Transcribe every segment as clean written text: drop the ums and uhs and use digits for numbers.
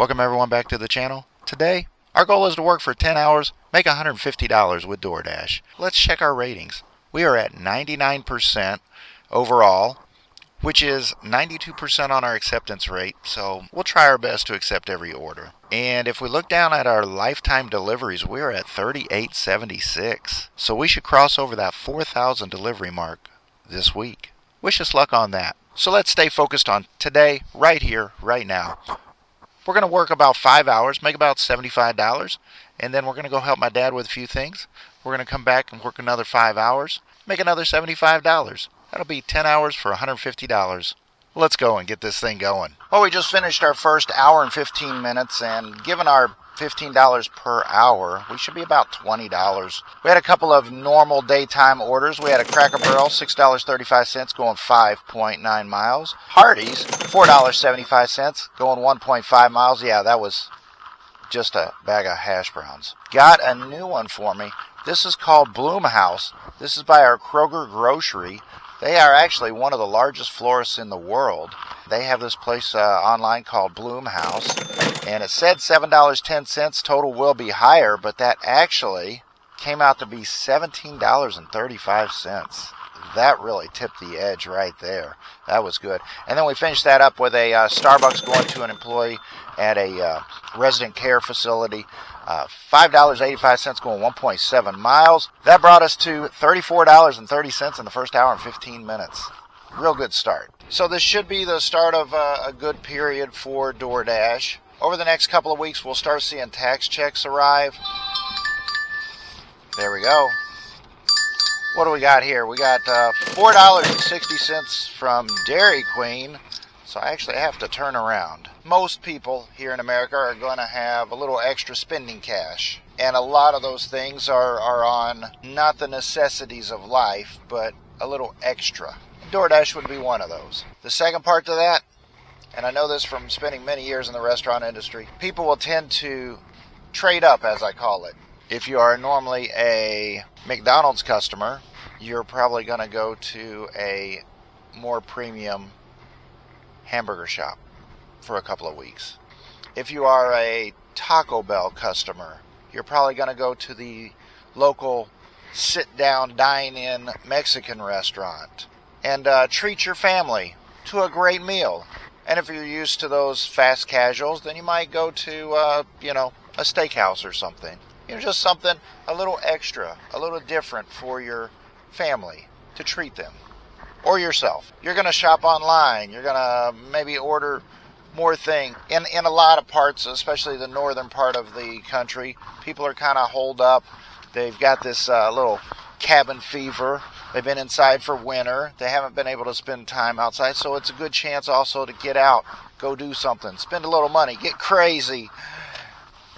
Welcome everyone back to the channel. Today, our goal is to work for 10 hours, make $150 with Doordash. Let's check our ratings. We are at 99% overall, which is 92% on our acceptance rate, so we'll try our best to accept every order. And if we look down at our lifetime deliveries, we're at 3876. So we should cross over that 4,000 delivery mark this week. Wish us luck on that. So let's stay focused on today, right here, right now. We're going to work about 5 hours, make about $75, and then we're going to go help my dad with a few things. We're going to come back and work another 5 hours, make another $75. That'll be 10 hours for $150. Let's go and get this thing going. Well, we just finished our first hour and 15 minutes, and given our $15 per hour, we should be about $20. We had a couple of normal daytime orders. We had a Cracker Barrel, $6.35, going 5.9 miles. Hardee's, $4.75, going 1.5 miles. Yeah, that was just a bag of hash browns. Got a new one for me. This is called Bloom House. This is by our Kroger grocery. They are actually one of the largest florists in the world. They have this place online called Bloom House, and it said $7.10. Total will be higher, but that actually came out to be $17.35. That really tipped the edge right there. That was good. And then we finished that up with a Starbucks going to an employee at a resident care facility. $5.85 going 1.7 miles. That brought us to $34.30 in the first hour and 15 minutes. Real good start. So this should be the start of a good period for Doordash. Over the next couple of weeks, we'll start seeing tax checks arrive. There we go. What do we got here? We got $4.60 from Dairy Queen. So I actually have to turn around. Most people here in America are going to have a little extra spending cash. And a lot of those things are on not the necessities of life, but a little extra. DoorDash would be one of those. The second part to that, and I know this from spending many years in the restaurant industry, people will tend to trade up, as I call it. If you are normally a McDonald's customer, you're probably going to go to a more premium hamburger shop for a couple of weeks. If you are a Taco Bell customer, you're probably going to go to the local sit-down, dine-in Mexican restaurant and treat your family to a great meal. And if you're used to those fast casuals, then you might go to, a steakhouse or something. Just something a little extra, a little different for your family to treat them. Or yourself. You're going to shop online. You're going to maybe order more things. In a lot of parts, especially the northern part of the country, people are kind of holed up. They've got this little cabin fever. They've been inside for winter. They haven't been able to spend time outside. So it's a good chance also to get out, go do something, spend a little money, get crazy.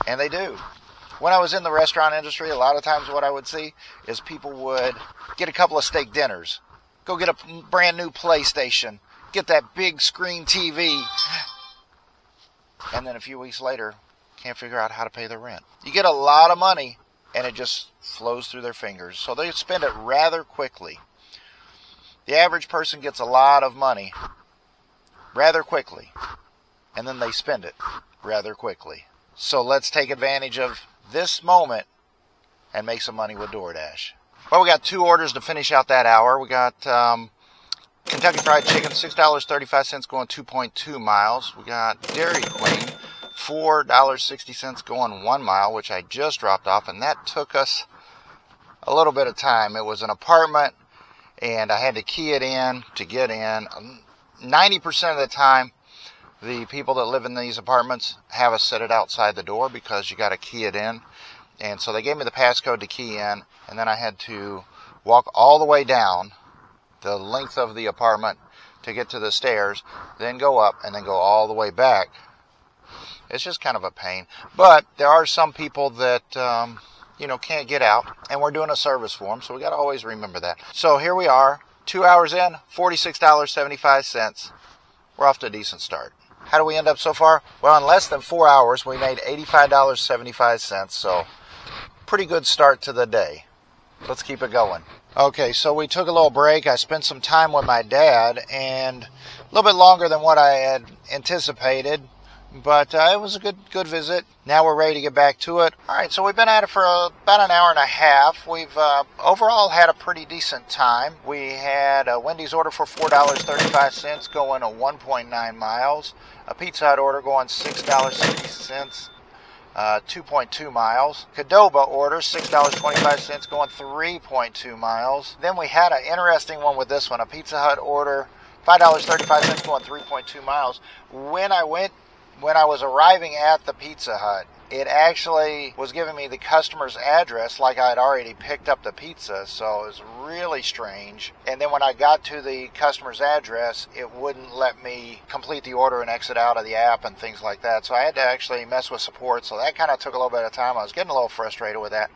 And they do. When I was in the restaurant industry, a lot of times what I would see is people would get a couple of steak dinners. Go get a brand new PlayStation. Get that big screen TV. And then a few weeks later, can't figure out how to pay their rent. You get a lot of money, and it just flows through their fingers. So they spend it rather quickly. The average person gets a lot of money rather quickly. And then they spend it rather quickly. So let's take advantage of this moment and make some money with DoorDash. Well, we got 2 orders to finish out that hour. We got Kentucky Fried Chicken, $6.35 going 2.2 miles. We got Dairy Queen, $4.60 going 1 mile, which I just dropped off, and that took us a little bit of time. It was an apartment, and I had to key it in to get in. 90% of the time, the people that live in these apartments have us set it outside the door because you got to key it in. And so they gave me the passcode to key in, and then I had to walk all the way down the length of the apartment to get to the stairs, then go up, and then go all the way back. It's just kind of a pain. But there are some people that, can't get out, and we're doing a service for them, so we got to always remember that. So here we are, 2 hours in, $46.75. We're off to a decent start. How do we end up so far? Well, in less than 4 hours, we made $85.75, so pretty good start to the day. Let's keep it going. Okay, so we took a little break. I spent some time with my dad, and a little bit longer than what I had anticipated. But it was a good visit. Now we're ready to get back to it. All right, so we've been at it for about an hour and a half. We've overall had a pretty decent time. We had a Wendy's order for $4.35 going 1.9 miles. A Pizza Hut order going $6.60. 2.2 miles. Qdoba order, $6.25 going 3.2 miles. Then we had an interesting one with this one. A Pizza Hut order, $5.35 going 3.2 miles. When I was arriving at the Pizza Hut, it actually was giving me the customer's address like I had already picked up the pizza, so it was really strange. And then when I got to the customer's address, it wouldn't let me complete the order and exit out of the app and things like that. So I had to actually mess with support, so that kind of took a little bit of time. I was getting a little frustrated with that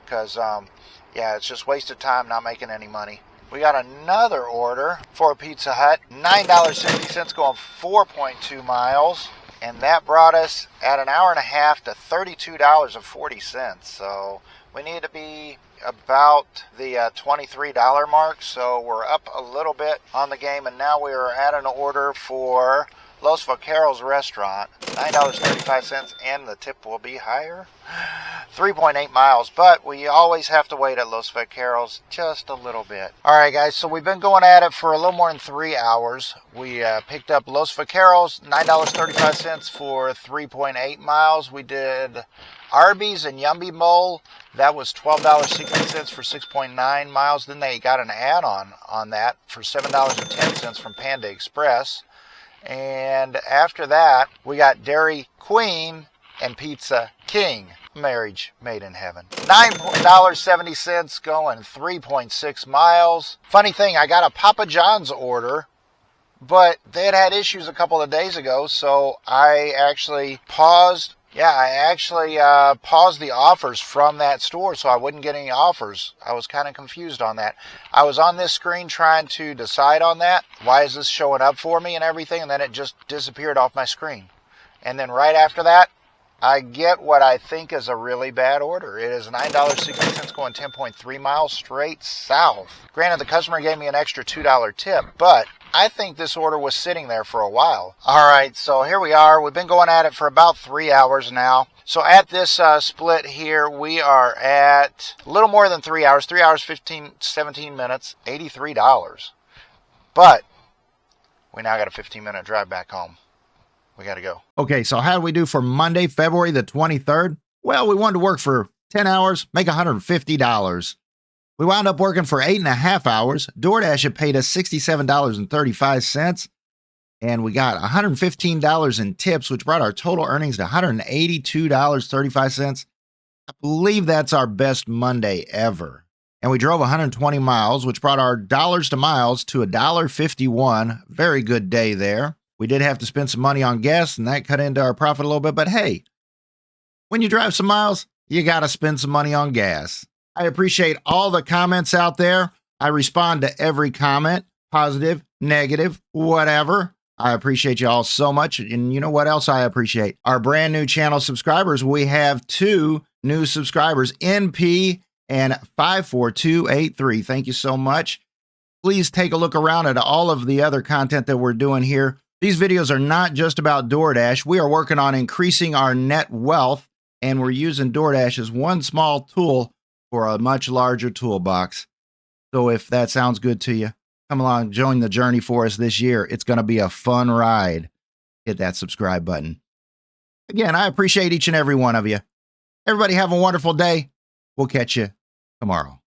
because, yeah, it's just wasted time not making any money. We got another order for a Pizza Hut, $9.60 going 4.2 miles. And that brought us at an hour and a half to $32.40. So we need to be about the $23 mark. So we're up a little bit on the game. And now we are at an order for Los Vaqueros restaurant, $9.35, and the tip will be higher. 3.8 miles, but we always have to wait at Los Vaqueros just a little bit. All right, guys, so we've been going at it for a little more than 3 hours. We picked up Los Vaqueros, $9.35 for 3.8 miles. We did Arby's and Yumby Bowl. That was $12.60 for 6.9 miles. Then they got an add-on on that for $7.10 from Panda Express. And after that, we got Dairy Queen and Pizza King. Marriage made in heaven. $9.70 going 3.6 miles. Funny thing, I got a Papa John's order, but they had issues a couple of days ago, so I actually paused. Yeah, I actually paused the offers from that store so I wouldn't get any offers. I was kind of confused on that. I was on this screen trying to decide on that. Why is this showing up for me and everything? And then it just disappeared off my screen. And then right after that, I get what I think is a really bad order. It is $9.60 going 10.3 miles straight south. Granted, the customer gave me an extra $2 tip, but I think this order was sitting there for a while. All right, so here we are. We've been going at it for about 3 hours now. So at this split here, we are at a little more than 3 hours, 3 hours, 17 minutes, $83. But we now got a 15-minute drive back home. We got to go. Okay, so how did we do for Monday, February the 23rd? Well, we wanted to work for 10 hours, make $150. We wound up working for 8.5 hours. Doordash had paid us $67.35, and we got $115 in tips, which brought our total earnings to $182.35. I believe that's our best Monday ever. And we drove 120 miles, which brought our dollars to miles to $1.51. Very good day there. We did have to spend some money on gas, and that cut into our profit a little bit. But hey, when you drive some miles, you got to spend some money on gas. I appreciate all the comments out there. I respond to every comment, positive, negative, whatever. I appreciate you all so much. And you know what else I appreciate? Our brand new channel subscribers. We have 2 new subscribers, NP and 54283. Thank you so much. Please take a look around at all of the other content that we're doing here. These videos are not just about Doordash. We are working on increasing our net wealth, and we're using Doordash as one small tool for a much larger toolbox. So if that sounds good to you, come along, join the journey for us this year. It's going to be a fun ride. Hit that subscribe button. Again, I appreciate each and every one of you. Everybody have a wonderful day. We'll catch you tomorrow.